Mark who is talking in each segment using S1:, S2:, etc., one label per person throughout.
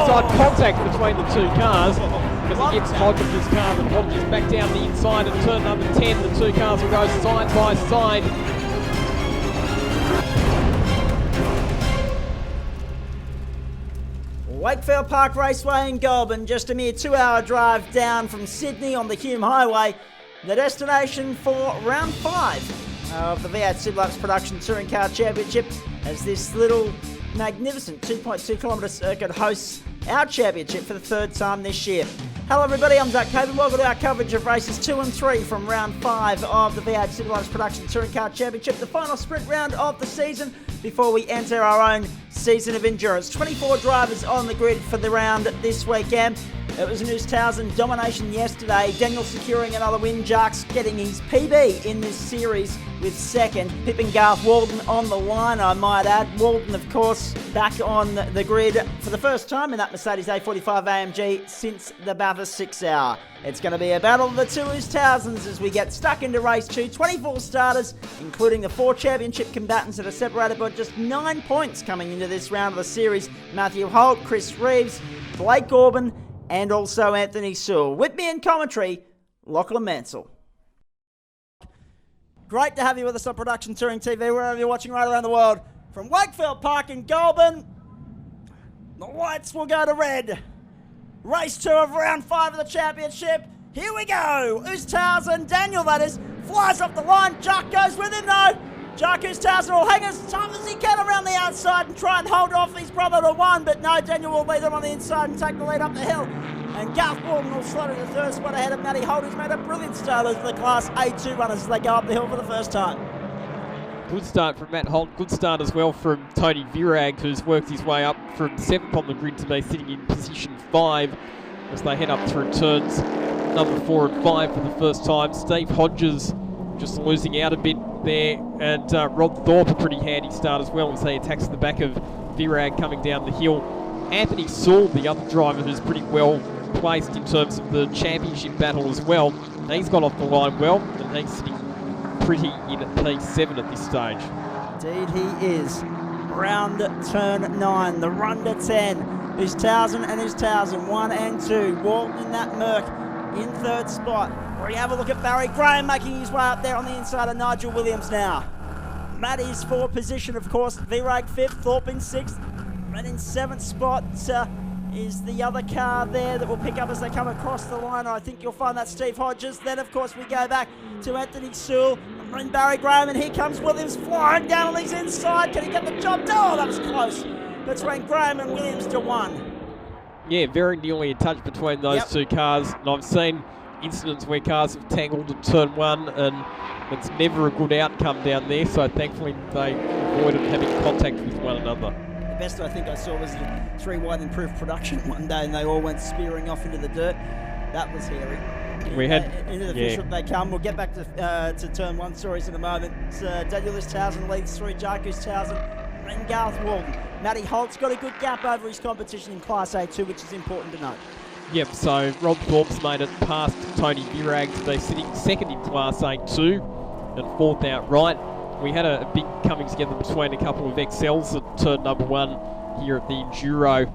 S1: inside contact between the two cars because he gets Hodges' car and Hodges back down the inside and turn number 10. The two cars will go side by side.
S2: Wakefield Park Raceway in Goulburn, just a mere 2-hour drive down from Sydney on the Hume Highway. The destination for round 5 of the V8 Sublux Production Touring Car Championship, as this little magnificent 2.2 kilometre circuit hosts our championship for the 3rd time this year. Hello everybody, I'm Zach Caven. Welcome to our coverage of races 2 and 3 from round 5 of the V8 Sublux Production Touring Car Championship, the final sprint round of the season before we enter our own season of endurance. 24 drivers on the grid for the round this weekend. It was an Oosthuizen domination yesterday. Daniel securing another win. Jarks getting his PB in this series with 2nd. Pip and Garth Walden on the line, I might add. Walden, of course, back on the grid for the first time in that Mercedes A45 AMG since the Bathurst 6 Hour. It's going to be a battle of the two Oosthuizens as we get stuck into race 2. 24 starters, including the 4 championship combatants that are separated by just 9 points coming into this round of the series. Matthew Holt, Chris Reeves, Blake Orban, and also Anthony Sewell. With me in commentary, Lachlan Mansell. Great to have you with us on Production Touring TV, wherever you're watching right around the world. From Wakefield Park in Goulburn, the lights will go to red. Race 2 of round 5 of the championship. Here we go. Oosthuizen, Daniel that is, flies off the line. Jack goes with him, no. Jack Oosthuizen will hang as tough as he can around the outside and try and hold off his brother to 1, but no, Daniel will lead them on the inside and take the lead up the hill. And Garth Walden will slot in the 3rd spot ahead of Matty Holt, who's made a brilliant start as the Class A2 runners as they go up the hill for the first time.
S1: Good start from Matt Holt. Good start as well from Tony Virag, who's worked his way up from 7th on the grid to be sitting in position 5 as they head up through turns number 4 and 5 for the first time. Steve Hodges just losing out a bit there, and Rob Thorpe a pretty handy start as well as he attacks the back of Virag coming down the hill. Anthony Sewell, the other driver who's pretty well placed in terms of the championship battle as well. He's got off the line well, and he's sitting pretty in P7 at this stage.
S2: Indeed he is. Round turn 9, the run to 10. Oosthuizen and Oosthuizen, 1 and 2. Walton in that Merc in 3rd spot. We have a look at Barry Graham making his way up there on the inside of Nigel Williams now. Matty's 4th position, of course. Virag 5th, Thorpe in 6th. And in 7th spot is the other car there that will pick up as they come across the line. I think you'll find that Steve Hodges. Then, of course, we go back to Anthony Sewell and Barry Graham, and here comes Williams flying down on his inside. Can he get the job done? Oh, that was close. Between Graham and Williams to 1.
S1: Yeah, very nearly a touch between those two cars. And I've seen incidents where cars have tangled at turn 1, and it's never a good outcome down there. So thankfully they avoided having contact with one another.
S2: The best I think I saw was the 3 wide improved production one day, and they all went spearing off into the dirt. That was hairy.
S1: We had
S2: into the fish they come. We'll get back to turn 1 stories in a moment. Daniel Oosthuizen leads through Jack Oosthuizen and Garth Walden. Matty Holt's got a good gap over his competition in Class A2, which is important to note.
S1: Yep, so Rob Thorpe's made it past Tony Virag to be sitting 2nd in Class A2 and 4th outright. We had a big coming together between a couple of XLs at turn number 1 here at the Enduro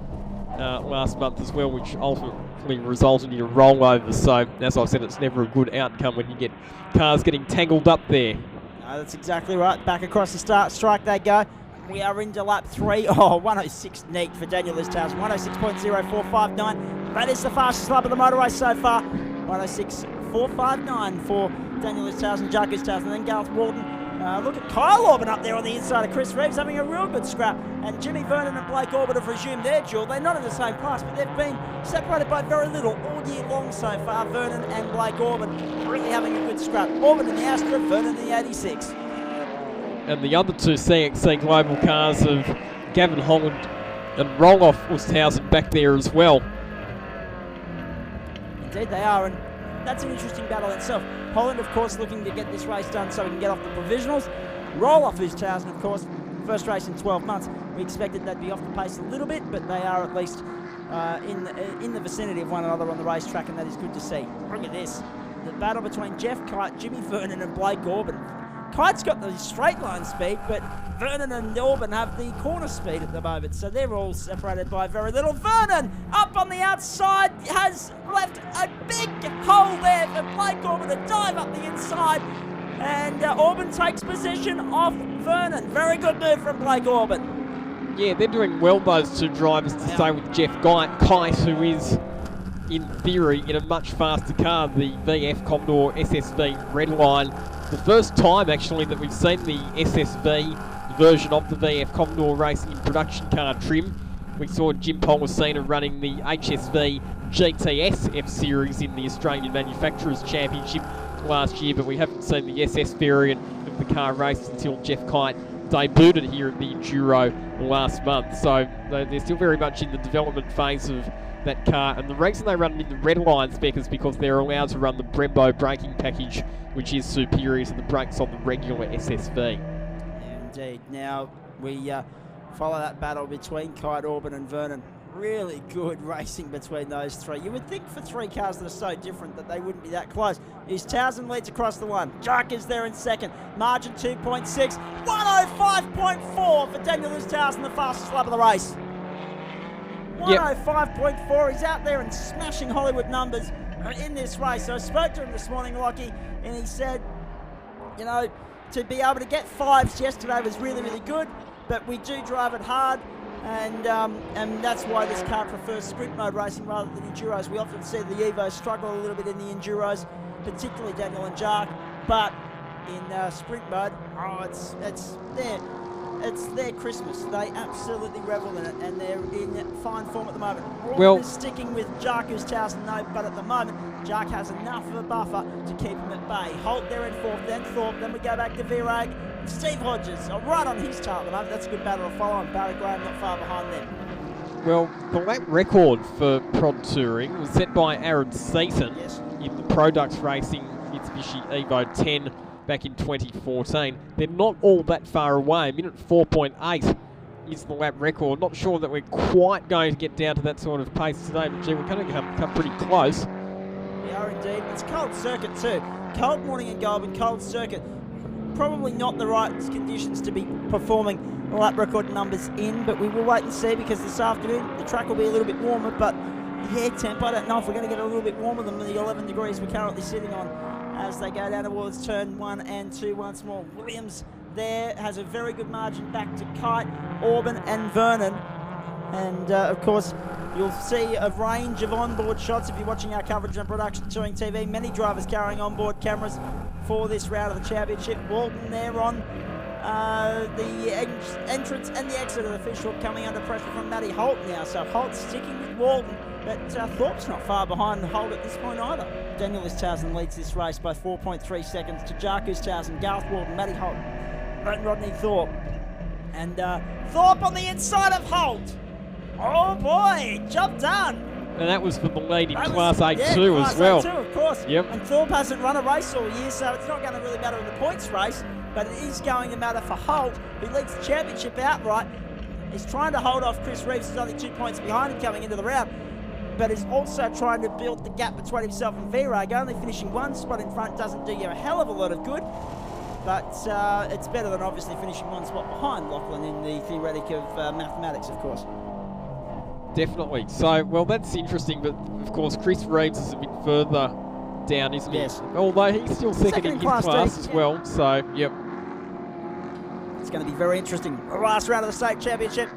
S1: last month as well, which ultimately resulted in a rollover. So, as I've said, it's never a good outcome when you get cars getting tangled up there.
S2: No, that's exactly right. Back across the start strike they go. We are into lap 3. Oh, 106 neat for Daniel Oosthuizen. 106.0459. That is the fastest lap of the motor race so far. 106.459 for Daniel Oosthuizen, Jack Oosthuizen, then Garth Walden. Look at Kyle Orban up there on the inside of Chris Reeves having a real good scrap. And Jimmy Vernon and Blake Orban have resumed their duel. They're not in the same class, but they've been separated by very little all year long so far. Vernon and Blake Orban really having a good scrap. Orban in the Astra, Vernon in the 86.
S1: And the other 2 CXC Global cars of Gavin Holland and Roloff Oosthuizen back there as well.
S2: Indeed they are, and that's an interesting battle in itself. Holland, of course, looking to get this race done so we can get off the provisionals. Roloff Oosthuizen, of course, first race in 12 months. We expected they'd be off the pace a little bit, but they are at least in the vicinity of one another on the racetrack, and that is good to see. Look at this. The battle between Jeff Kite, Jimmy Vernon and Blake Orban. Kite's got the straight line speed, but Vernon and Auburn have the corner speed at the moment, so they're all separated by very little. Vernon up on the outside has left a big hole there for Blake Auburn to dive up the inside, and Auburn takes position off Vernon. Very good move from Blake Auburn.
S1: Yeah, they're doing well, those two drivers, to stay with Jeff Kite, who is, in theory, in a much faster car, the VF Commodore SSV Redline. The first time, actually, that we've seen the SSV version of the VF Commodore racing in production car trim. We saw Jim Polacina running the HSV GTS F-Series in the Australian Manufacturers Championship last year, but we haven't seen the SS variant of the car raced until Jeff Kite debuted it here at the Enduro last month. So they're still very much in the development phase of that car, and the reason they run it in the red line spec is because they're allowed to run the Brembo braking package, which is superior to the brakes on the regular SSV.
S2: Yeah, indeed. Now we follow that battle between Kite, Auburn and Vernon. Really good racing between those three. You would think for three cars that are so different that they wouldn't be that close. Is Townsend leads across the line. Jark is there in second. Margin 2.6. 105.4 for Daniel Townsend, the fastest lap of the race. 105.4. He's out there and smashing Hollywood numbers in this race. So I spoke to him this morning, Lockie, and he said, you know, to be able to get fives yesterday was really, really good, but we do drive it hard, and that's why this car prefers sprint mode racing rather than enduros. We often see the Evos struggle a little bit in the enduros, particularly Daniel and Jark, but in sprint mode, it's their Christmas. They absolutely revel in it, and they're in fine form at the moment. Auburn is sticking with Jark, who's Townsend, no, but at the moment, Jark has enough of a buffer to keep him at bay. Holt there in fourth, then Thorpe, then we go back to Virag. Steve Hodges, right on his tail at the moment. That's a good battle to follow, and Barry Graham not far behind them.
S1: Well, the lap record for Prod Touring was set by Aaron Seaton in the Produx Racing Mitsubishi Evo 10 back in 2014. They're not all that far away. Minute 4.8 is the lap record. Not sure that we're quite going to get down to that sort of pace today, but gee, we're going to come pretty close.
S2: We are indeed. It's cold circuit too. Cold morning in Goulburn, cold circuit. Probably not the right conditions to be performing lap record numbers in, but we will wait and see, because this afternoon the track will be a little bit warmer, but the air temp, I don't know if we're going to get a little bit warmer than the 11 degrees we're currently sitting on as they go down towards turn 1 and 2 once more. Williams there has a very good margin back to Kite, Auburn and Vernon. And of course, you'll see a range of onboard shots if you're watching our coverage on Production Touring TV. Many drivers carrying onboard cameras for this round of the championship. Walton there on the entrance and the exit of the fish hook, coming under pressure from Matty Holt now. So Holt sticking with Walton, but Thorpe's not far behind Holt at this point either. Daniel Townsend leads this race by 4.3 seconds to Jarkus Townsend, Garth Walton, Matty Holt, and Rodney Thorpe. And Thorpe on the inside of Holt. Oh boy, job done.
S1: And that was for the lead in Class A2 as well.
S2: Class A2, of course.
S1: Yep.
S2: And Thorpe hasn't run a race all year, so it's not going to really matter in the points race, but it is going to matter for Holt, who leads the championship outright. He's trying to hold off Chris Reeves, who's only 2 points behind him coming into the round, but is also trying to build the gap between himself and Virag. Only finishing one spot in front doesn't do you a hell of a lot of good, but it's better than obviously finishing one spot behind Lachlan in the theoretic of mathematics, of course.
S1: Definitely. So, well, that's interesting, but of course Chris Reeves is a bit further down, isn't he?
S2: Yes.
S1: Although he's still second in his class as well, so, yep.
S2: It's going to be very interesting. The last round of the state championship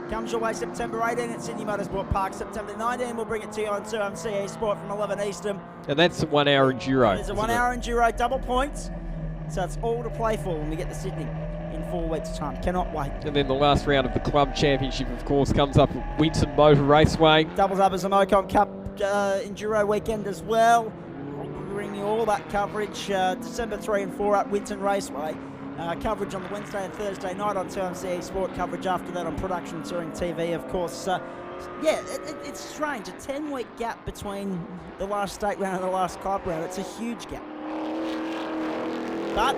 S2: comes your way September 18 at Sydney Motorsport Park. September 19, we'll bring it to you on 2MCA Sport from 11 Eastern.
S1: And that's a 1 hour enduro.
S2: It's a 1 hour enduro, double points. So it's all to play for when we get to Sydney in 4 weeks' time. Cannot wait.
S1: And then the last round of the club championship, of course, comes up at Winton Motor Raceway.
S2: Doubles up as a Mocom Cup enduro weekend as well. We'll bring you all that coverage. December 3 and 4 at Winton Raceway. Coverage on the Wednesday and Thursday night on 2MCE Sport. Coverage after that on Production Touring TV, of course. It's strange. A 10-week gap between the last state round and the last club round. It's a huge gap. But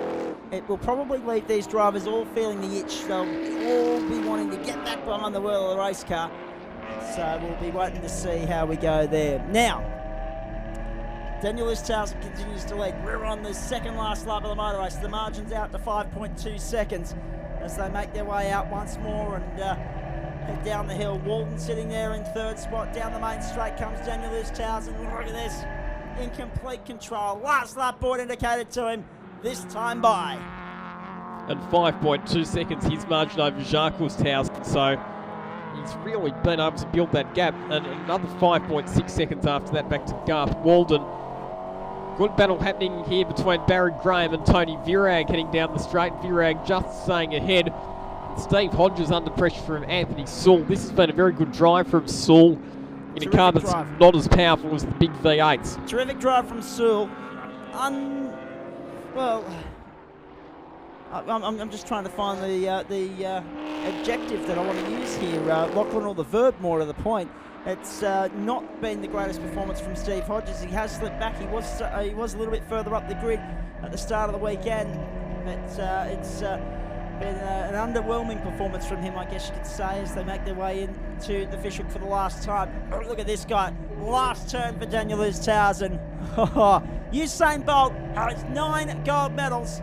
S2: it will probably leave these drivers all feeling the itch. They'll all be wanting to get back behind the wheel of the race car. So we'll be waiting to see how we go there. Now, Daniel Listowson continues to lead. We're on the second last lap of the motor race. The margin's out to 5.2 seconds as they make their way out once more and head down the hill. Walden sitting there in third spot. Down the main straight comes Daniel Listowson. Look at this. In complete control. Last lap board indicated to him. This time by.
S1: And 5.2 seconds his margin over Jacques Listowson. So he's really been able to build that gap. And another 5.6 seconds after that back to Garth Walden. Good battle happening here between Barry Graham and Tony Virag heading down the straight. Virag just staying ahead. Steve Hodges under pressure from Anthony Sewell. This has been a very good drive from Sewell in a car that's not as powerful as the big V8s.
S2: Terrific drive from Sewell. Well, I'm just trying to find the adjective that I want to use here, Lachlan, or the verb more to the point. It's not been the greatest performance from Steve Hodges. He has slipped back. He was a little bit further up the grid at the start of the weekend. But it's been an underwhelming performance from him, I guess you could say, as they make their way into the fishhook for the last time. Oh, look at this guy. Last turn for Daniel Listowson. Usain Bolt has 9 gold medals.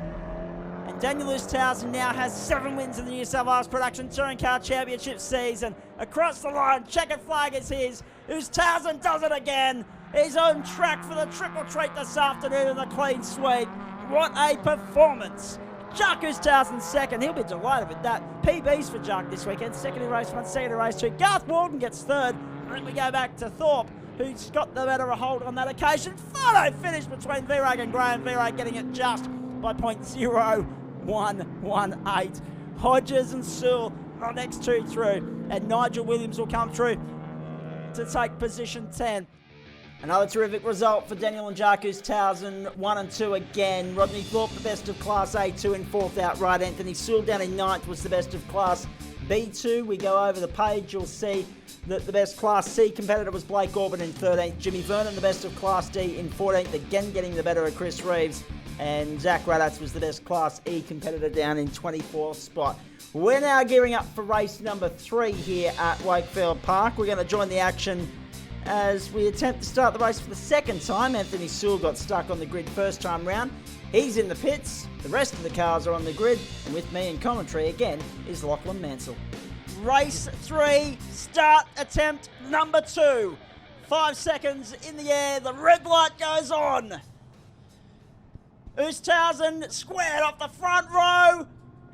S2: And Daniel Listowson now has 7 wins in the New South Wales Production Touring Car Championship season. Across the line, checkered flag is his. Listowson does it again. He's on track for the triple treat this afternoon in the clean sweep. What a performance. Jacques Listowson second. He'll be delighted with that. PBs for Jacques this weekend. Second in race 1, second in race 2. Garth Walden gets third. And then we go back to Thorpe, who's got the better hold on that occasion. Photo finish between Virag and Graham. Virag getting it just by 0.0118. Hodges and Sewell are next 2 through, and Nigel Williams will come through to take position 10. Another terrific result for Daniel and Jacques Listowson, 1 and 2 again. Rodney Thorpe, the best of Class A2 in 4th outright. Anthony Sewell down in 9th was the best of Class B2. We go over the page, you'll see that the best Class C competitor was Blake Orban in 13th. Jimmy Vernon, the best of Class D in 14th, again getting the better of Chris Reeves. And Zach Radatz was the best Class E competitor down in 24th spot. We're now gearing up for race number 3 here at Wakefield Park. We're going to join the action as we attempt to start the race for the second time. Anthony Sewell got stuck on the grid first time round. He's in the pits. The rest of the cars are on the grid. And with me in commentary again is Lachlan Mansell. Race 3, start attempt number 2. 5 seconds in the air. The red light goes on. Listowson squared off the front row.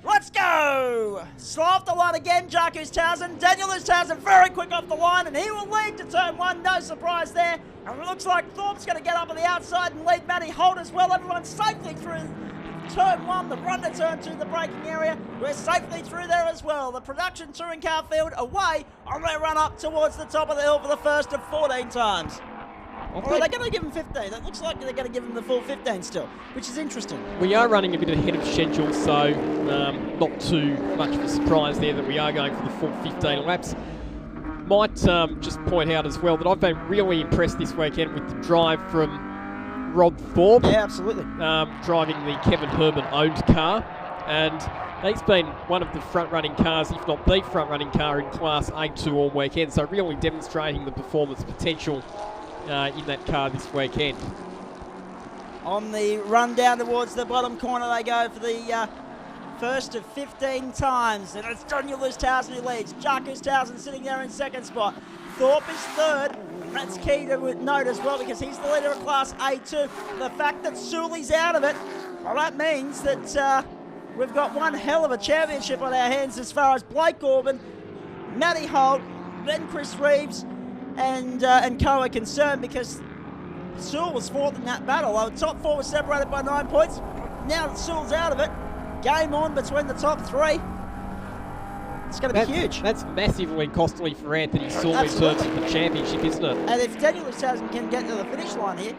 S2: Let's go! Slow off the line again, Jacques Listowson. Daniel Listowson very quick off the line, and he will lead to turn 1. No surprise there. And it looks like Thorpe's going to get up on the outside and lead Matty Holt as well. Everyone's safely through turn 1, the run to turn 2, the braking area. We're safely through there as well. The production touring car field away on their run up towards the top of the hill for the first of 14 times. Or are they going to give him 15? It looks like they're going to give him the full 15 still, which is interesting.
S1: We are running a bit ahead of schedule, so not too much of a surprise there that we are going for the full 15 laps. Might just point out as well that I've been really impressed this weekend with the drive from Rod Thorpe.
S2: Yeah, absolutely.
S1: Driving the Kevin Herman owned car. And he's been one of the front-running cars, if not the front-running car in Class A2 all weekend. So really demonstrating the performance potential in that car this weekend.
S2: On the run down towards the bottom corner they go for the first of 15 times, and it's Daniel Listowson who leads. Jacques Listowson sitting there in second spot. Thorpe is third. That's key to note as well because he's the leader of Class A2. The fact that Sully's out of it, well, that means that we've got one hell of a championship on our hands as far as Blake Orban, Matty Holt, then Chris Reeves, and co are concerned, because Sewell was 4th in that battle. The top 4 was separated by 9 points. Now that Sewell's out of it, game on between the top 3. It's going to be huge.
S1: That's massively costly for Anthony Sewell in terms of the championship, isn't it?
S2: And if Daniel Listowson can get to the finish line here,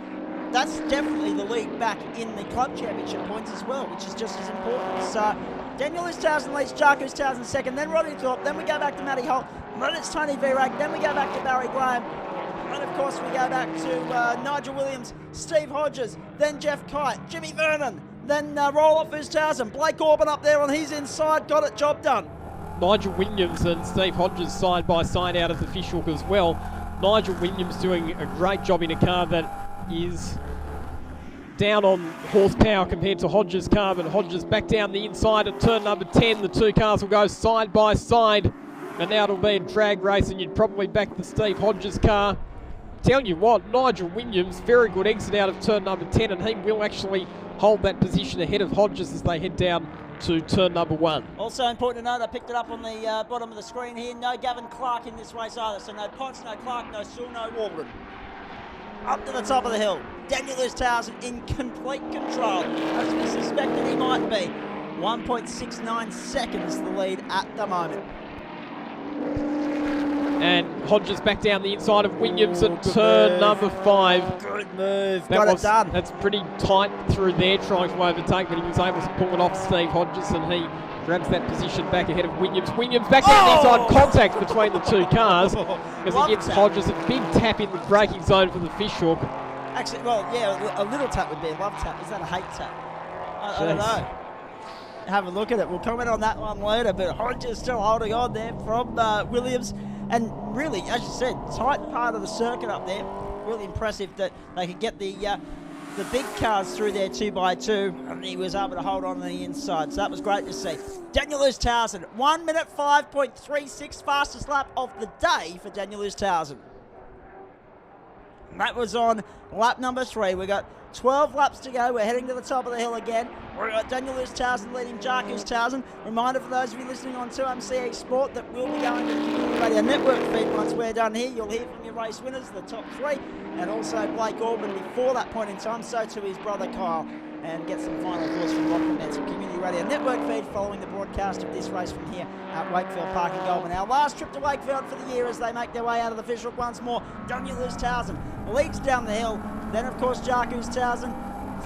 S2: that's definitely the lead back in the club championship points as well, which is just as important. So Daniel Listowson leads, Jacques Listowson second, then Rodney Thorpe, then we go back to Matty Holt, then it's Tony Virag, then we go back to Barry Graham, and of course we go back to Nigel Williams, Steve Hodges, then Jeff Kite, Jimmy Vernon, then roll off Listowson, Blake Orban up there on his inside, got it, job done.
S1: Nigel Williams and Steve Hodges side by side out of the fishhook as well. Nigel Williams doing a great job in a car that is down on horsepower compared to Hodges' car, but Hodges back down the inside at turn number 10. The two cars will go side by side, and now it'll be a drag race, and you'd probably back the Steve Hodges' car. Tell you what, Nigel Williams, very good exit out of turn number 10, and he will actually hold that position ahead of Hodges as they head down to turn number 1.
S2: Also important to note, I picked it up on the bottom of the screen here, no Gavin Clark in this race either, so no Potts, no Clark, no Sewell, no Walden. Up to the top of the hill, Daniel Townsend in complete control, as we suspected he might be. 1.69 seconds the lead at the moment.
S1: And Hodges back down the inside of Williams at turn number 5.
S2: Good move, got it done.
S1: That's pretty tight through there, trying to overtake, but he was able to pull it off Steve Hodges, and he grabs that position back ahead of Williams. Williams back down the inside, contact between the two cars as he gives Hodges a big tap in the braking zone for the fishhook.
S2: Actually, well, yeah, a little tap would be a love tap. Is that a hate tap? I don't know. Have a look at it. We'll comment on that one later, but Hodges still holding on there from Williams. And really, as you said, tight part of the circuit up there. Really impressive that they could get the big cars through there 2x2, and he was able to hold on the inside. So that was great to see. Daniel Townsend, 1 minute 5.36, fastest lap of the day for Daniel Townsend. And that was on lap number 3. We got 12 laps to go. We're heading to the top of the hill again. We've got Daniel Townsend leading Jarkus Townsend. Reminder for those of you listening on 2MCA Sport that we'll be going to the Community Radio Network feed once we're done here. You'll hear from your race winners, the top 3, and also Blake Orban before that point in time, so to his brother Kyle, and get some final thoughts from Lachlan Menzel. Community Radio Network feed following the broadcast of this race from here at Wakefield Park in Goulburn. Our last trip to Wakefield for the year as they make their way out of the fishhook once more. Daniel Townsend leads down the hill. Then, of course, Jarkus Townsend,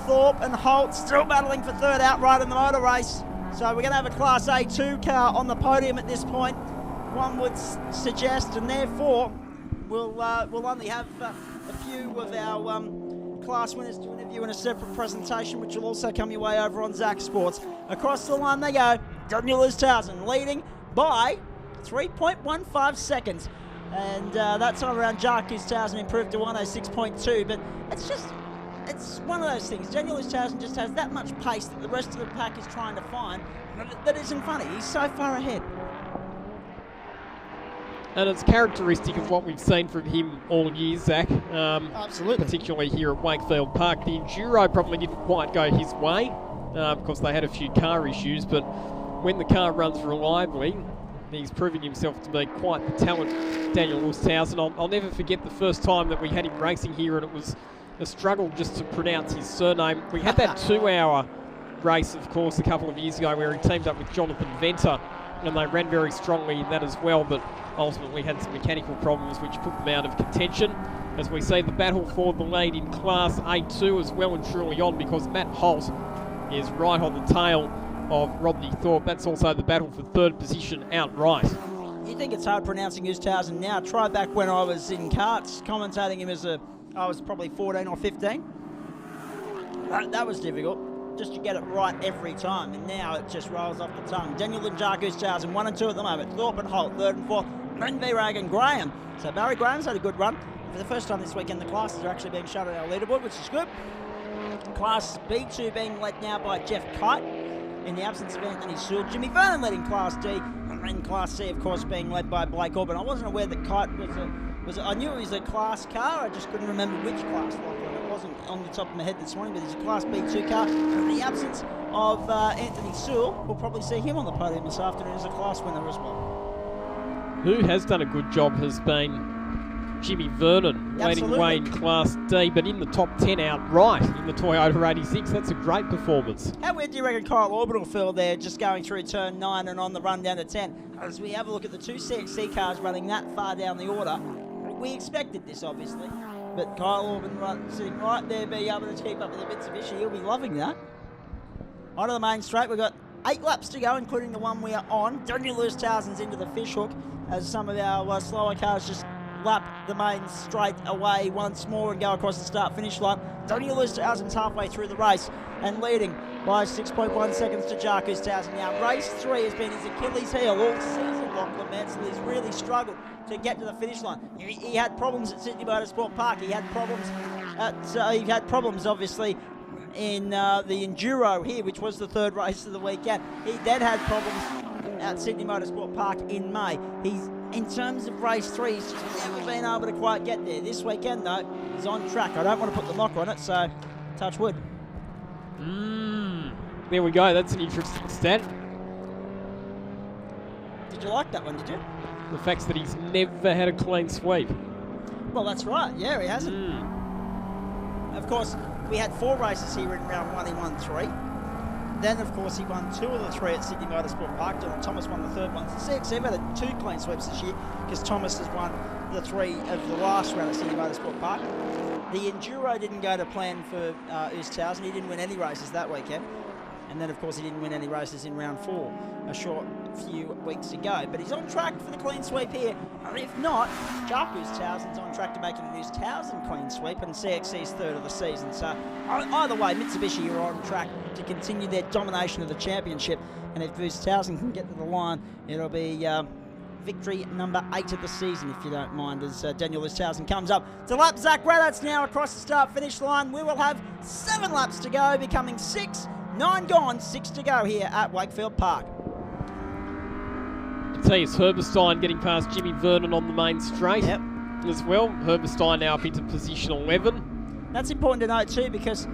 S2: Thorpe and Holt still battling for third outright in the motor race. So we're going to have a Class A2 car on the podium at this point, one would suggest, and therefore we'll only have a few of our class winners to interview in a separate presentation, which will also come your way over on Zach Sports. Across the line they go. Daniel Townsend leading by 3.15 seconds. And that time around, Jarkus Townsend improved to 106.2, but it's one of those things. Daniel Townsend just has that much pace that the rest of the pack is trying to find that isn't funny. He's so far ahead.
S1: And it's characteristic of what we've seen from him all year, Zach.
S2: Absolutely.
S1: Particularly here at Wakefield Park. The Enduro probably didn't quite go his way because they had a few car issues, but when the car runs reliably, he's proving himself to be quite the talent, Daniel Townsend. I'll never forget the first time that we had him racing here, and it was a struggle just to pronounce his surname. We had that 2-hour race, of course, a couple of years ago where he teamed up with Jonathan Venter, and they ran very strongly in that as well, but ultimately had some mechanical problems which put them out of contention. As we see the battle for the lead in Class A2 is well and truly on, because Matt Holt is right on the tail of Rodney Thorpe. That's also the battle for third position outright.
S2: You think it's hard pronouncing Townsend now? Try back when I was in karts, commentating him as I was probably 14 or 15. That was difficult, just to get it right every time, and now it just rolls off the tongue. Daniel and Jarkus Townsend, 1 and 2 at the moment. Thorpe and Holt, 3rd and 4th. Then Virag and Graham. So Barry Graham's had a good run. For the first time this weekend, the classes are actually being shown on our leaderboard, which is good. Class B2 being led now by Jeff Kite, in the absence of Anthony Sewell. Jimmy Vernon leading Class D, and then Class C, of course, being led by Blake Orban. I wasn't aware that Kite I knew it was a class car, I just couldn't remember which class. It wasn't on the top of my head this morning, but it's a Class B2 car. In the absence of Anthony Sewell, we'll probably see him on the podium this afternoon as a class winner as well.
S1: Who has done a good job has been Jimmy Vernon, leading the way in Class D, but in the top 10 outright in the Toyota 86. That's a great performance.
S2: How weird do you reckon Kyle Orban will feel there, just going through turn 9 and on the run down to 10? As we have a look at the 2 CXC cars running that far down the order, we expected this, obviously, but Kyle Orban sitting right there, being able to keep up with the Mitsubishi, he'll be loving that. Onto the main straight, we've got 8 laps to go, including the one we are on. Daniel Townsend's into the fishhook, as some of our slower cars just lap the main straight away once more and go across the start-finish line. Daniel Townsend's halfway through the race and leading by 6.1 seconds to Jarkus Townsend. Now, race 3 has been his Achilles heel all season. Lachlan Menzel has really struggled to get to the finish line. He had problems at Sydney Motorsport Park. He had problems obviously in the Enduro here, which was the third race of the weekend. He then had problems at Sydney Motorsport Park in May. In terms of race 3, he's just never been able to quite get there. This weekend, though, he's on track. I don't want to put the knocker on it, so touch wood.
S1: There we go. That's an interesting stat.
S2: Did you like that one, did you?
S1: The fact that he's never had a clean sweep.
S2: Well, that's right. Yeah, he hasn't. Of course, we had 4 races here in round 1. He won 3. Then, of course, he won 2 of the 3 at Sydney Motorsport Park. Donald Thomas won the 3rd one. So CXC have had 2 clean sweeps this year because Thomas has won the 3 of the last round at Sydney Motorsport Park. The Enduro didn't go to plan for Oosthuizen. He didn't win any races that weekend. And then, of course, he didn't win any races in round 4 a short few weeks ago. But he's on track for the clean sweep here. And if not, Jacques Oosthuizen's on track to make an Oosthuizen clean sweep and CXC's 3rd of the season. So either way, Mitsubishi are on track to continue their domination of the championship. And if Oosthuizen can get to the line, it'll be victory number 8 of the season, if you don't mind, as Daniel Oosthuizen comes up to lap Zach Radatz now across the start-finish line. We will have 7 laps to go, becoming 6. 9 gone, 6 to go here at Wakefield Park.
S1: Matthias Herberstein getting past Jimmy Vernon on the main straight as well. Herberstein now up into position 11.
S2: That's important to note too, because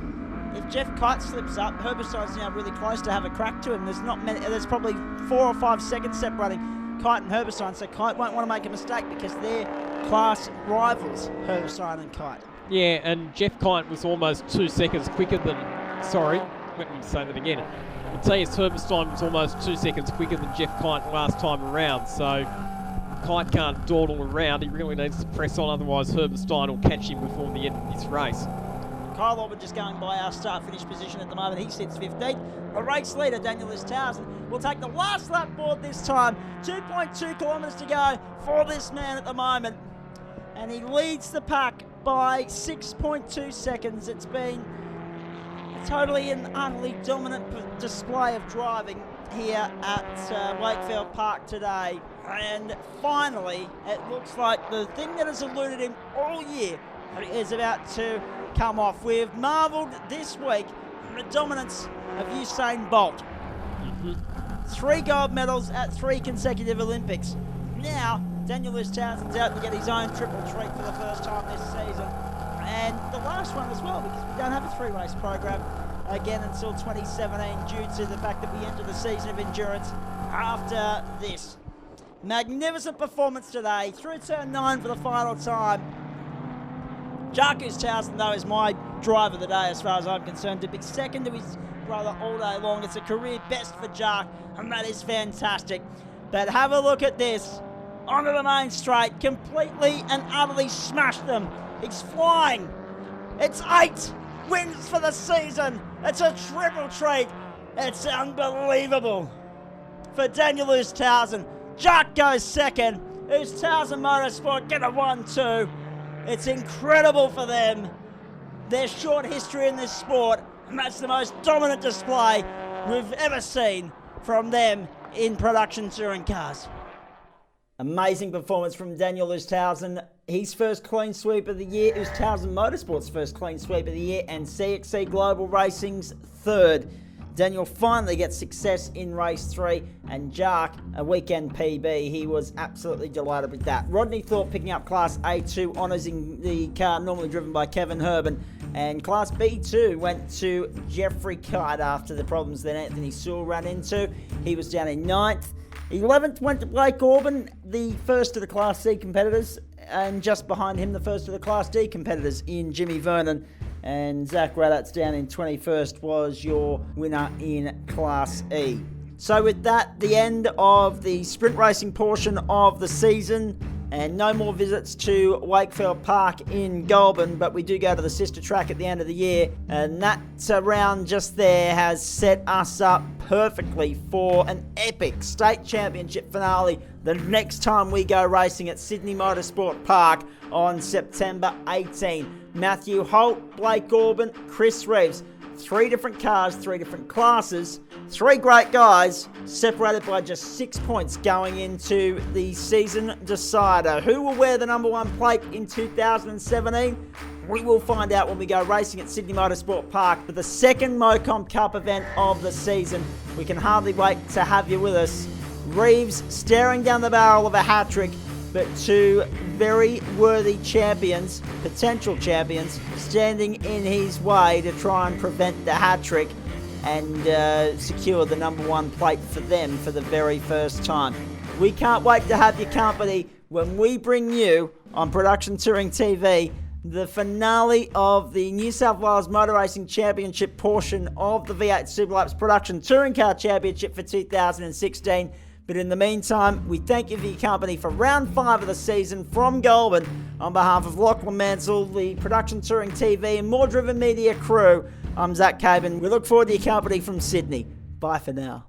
S2: if Jeff Kite slips up, Herberstein's now really close to have a crack to him. There's probably 4 or 5 seconds separating Kite and Herberstein, so Kite won't want to make a mistake because they're class rivals, Herberstein and Kite.
S1: Yeah, and Jeff Kite was almost 2 seconds quicker than... Sorry, let me say that again. Matthias Herberstein was almost 2 seconds quicker than Jeff Kite last time around, so Kite can't dawdle around. He really needs to press on, otherwise Herberstein will catch him before the end of this race.
S2: Kyle Orban just going by our start-finish position at the moment. He sits 15th. The race leader, Daniel Oosthuizen, will take the last lap board this time. 2.2 kilometres to go for this man at the moment. And he leads the pack by 6.2 seconds. It's been totally and utterly dominant display of driving here at Wakefield Park today. And finally, it looks like the thing that has eluded him all year is about to come off. We've marvelled this week at the dominance of Usain Bolt. 3 gold medals at 3 consecutive Olympics. Now, Daniel Oosthuizen's out to get his own triple treat for the first time this season. And the last one as well, because we don't have a 3-race program again until 2017 due to the fact that we enter the season of endurance after this. Magnificent performance today, through turn 9 for the final time. Jacques Oosthuizen, though, is my driver of the day as far as I'm concerned. To be second to his brother all day long. It's a career best for Jacques, and that is fantastic. But have a look at this. Onto the main straight, completely and utterly smashed them. He's flying. It's 8 wins for the season. It's a triple treat. It's unbelievable for Daniel Oosthuizen. Jacques goes second. Oosthuizen Motorsport get a 1-2. It's incredible for them. Their short history in this sport, and that's the most dominant display we've ever seen from them in production touring cars. Amazing performance from Daniel Oosthuizen. His first clean sweep of the year, Oosthuizen Motorsport's first clean sweep of the year, and CXC Global Racing's 3rd. Daniel finally gets success in race 3, and Jacques a weekend PB. He was absolutely delighted with that. Rodney Thorpe picking up Class A2 honours in the car normally driven by Kevin Herban, and Class B2 went to Jeffrey Kite after the problems that Anthony Sewell ran into. He was down in 9th. 11th went to Blake Orban, the first of the Class C competitors, and just behind him the first of the Class D competitors in Jimmy Vernon. And Zach Radatz down in 21st was your winner in Class E. So with that, the end of the sprint racing portion of the season, and no more visits to Wakefield Park in Goulburn, but we do go to the sister track at the end of the year, and that round just there has set us up perfectly for an epic state championship finale the next time we go racing at Sydney Motorsport Park on September 18. Matthew Holt, Blake Orban, Chris Reeves, 3 different cars, 3 different classes, 3 great guys, separated by just 6 points going into the season decider. Who will wear the number 1 plate in 2017? We will find out when we go racing at Sydney Motorsport Park for the second Mocom Cup event of the season. We can hardly wait to have you with us. Reeves staring down the barrel of a hat-trick, but 2 very worthy champions, potential champions, standing in his way to try and prevent the hat-trick and secure the number 1 plate for them for the very first time. We can't wait to have your company when we bring you on Production Touring TV the finale of the New South Wales Motor Racing Championship portion of the V8 Superlapse Production Touring Car Championship for 2016. But in the meantime, we thank you for your company for round 5 of the season from Goulburn. On behalf of Lachlan Mansell, the Production Touring TV and More Driven Media crew, I'm Zach Caban. We look forward to your company from Sydney. Bye for now.